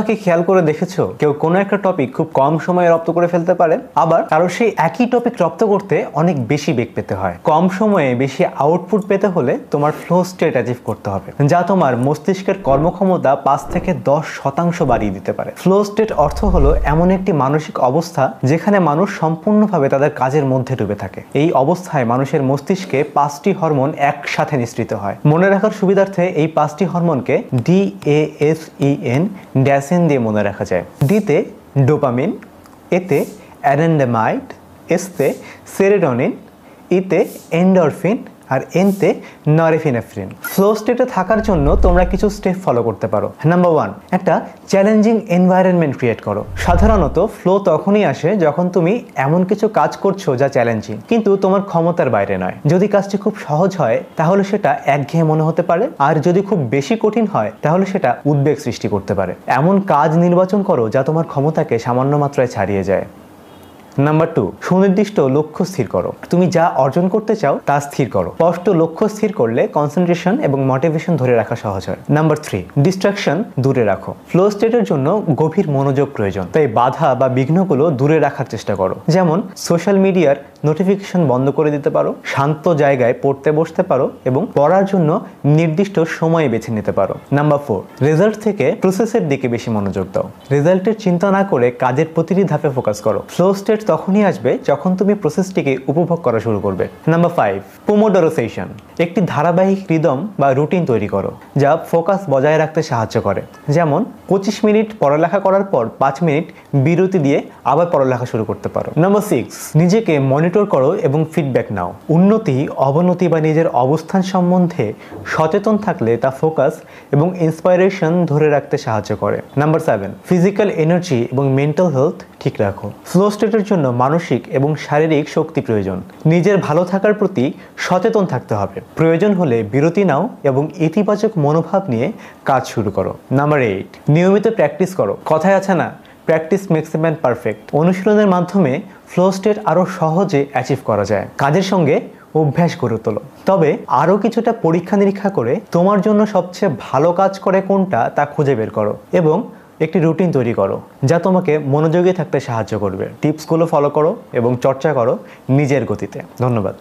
কি খেয়াল করে দেখেছো কেউ কোনো একটা টপিক খুব কম সময়ে রপ্ত করে ফেলতে পারে, আবার কারো সেই একই টপিক রপ্ত করতে অনেক বেশি বেগ পেতে হয়। কম সময়ে বেশি আউটপুট পেতে হলে তোমার ফ্লো স্টেট অ্যাচিভ করতে হবে, যা তোমার মস্তিষ্কের কর্মক্ষমতা 5 থেকে 10% বাড়িয়ে দিতে পারে। ফ্লো স্টেট অর্থ হলো এমন একটি মানসিক অবস্থা যেখানে মানুষ সম্পূর্ণভাবে তাদের কাজের মধ্যে ডুবে থাকে। এই অবস্থায় মানুষের মস্তিষ্কে 5টি হরমোন একসাথে নিঃসৃত হয়। মনে রাখার সুবিধার্থে এই 5টি হরমোনকে DASEN ড্যাসেন দিয়ে মনে রাখা যায়। ডিতে ডোপামিন, এতে অ্যানান্ডামাইড, এসতে সেরোটোনিন, ইতে এন্ডরফিন আর এনতে নরফিনেফ্রিন। ফ্লো স্টেটে থাকার জন্য তোমরা কিছু স্টেপ ফলো করতে পারো। নাম্বার 1, একটা চ্যালেঞ্জিং এনভায়রনমেন্ট ক্রিয়েট করো। সাধারণত ফ্লো তখনই আসে যখন তুমি এমন কিছু কাজ করছো যা চ্যালেঞ্জিং কিন্তু তোমার ক্ষমতার বাইরে নয়। যদি কাজটি খুব সহজ হয় তাহলে সেটা একঘেয়ে মনে হতে পারে, আর যদি খুব বেশি কঠিন হয় তাহলে সেটা উদ্বেগ সৃষ্টি করতে পারে। এমন কাজ নির্বাচন করো যা তোমার ক্ষমতাকে সামান্য মাত্রায় ছাড়িয়ে যায়। নাম্বার 2, সুনির্দিষ্ট লক্ষ্য স্থির করো। তুমি যা অর্জন করতে চাও তা স্থির করো। স্পষ্ট লক্ষ্য স্থির করলে কনসেন্ট্রেশন এবং মোটিভেশন ধরে রাখা সহজ হয়। নাম্বার 3, ডিস্ট্রাকশন দূরে রাখো। ফ্লো স্টেটের জন্য গভীর মনোযোগ প্রয়োজন, তাই বাধা বা বিঘ্নগুলো দূরে রাখার চেষ্টা করো। যেমন সোশ্যাল মিডিয়ার নোটিফিকেশন বন্ধ করে দিতে পারো, শান্ত জায়গায় পড়তে বসতে পারো এবং পড়ার জন্য নির্দিষ্ট সময় বেছে নিতে পারো। নাম্বার 4, রেজাল্ট থেকে প্রসেসের দিকে বেশি মনোযোগ দাও। রেজাল্টের চিন্তা না করে কাজের প্রতিটি ধাপে ফোকাস করো। ফ্লো স্টেট তখনই আসবে যখন তুমি প্রসেসটিকে উপভোগ করা শুরু করবে। Number 5, pomodoro session. একটি ধারাবাহিক রিদম বা রুটিন তৈরি করো যা ফোকাস বজায় রাখতে সাহায্য করে। যেমন 25 মিনিট পড়ালেখা করার পর 5 মিনিট বিরতি দিয়ে আবার পড়ালেখা শুরু করতে পারো। নাম্বার 6, নিজেকে মনিটর করো এবং ফিডব্যাক নাও। উন্নতি, অবনতি বা নিজের অবস্থান সম্বন্ধে সচেতন থাকলে তা ফোকাস এবং ইন্সপাইরেশন ধরে রাখতে সাহায্য করে। নাম্বার 7, ফিজিক্যাল এনার্জি এবং মেন্টাল হেলথ ঠিক রাখো। ফ্লো স্টেটের জন্য মানসিক এবং শারীরিক শক্তি প্রয়োজন। নিজের ভালো থাকার প্রতি সচেতন থাকতে হবে। প্রয়োজন হলে বিরতি নাও এবং ইতিবাচক মনোভাব নিয়ে কাজ শুরু করো। নাম্বার 8, নিয়মিত প্র্যাকটিস করো। কথায় আছে না, practice makes a man perfect. অনুশীলনের মাধ্যমে ফ্লো স্টেট আরও সহজে অ্যাচিভ করা যায়। কাজের সঙ্গে অভ্যাস গড়ে তোলো, তবে আরও কিছুটা পরীক্ষা নিরীক্ষা করে তোমার জন্য সবচেয়ে ভালো কাজ করে কোনটা তা খুঁজে বের করো এবং একটি রুটিন তৈরি করো যা তোমাকে মনোযোগী থাকতে সাহায্য করবে। টিপসগুলো ফলো করো এবং চর্চা করো নিজের গতিতে। ধন্যবাদ।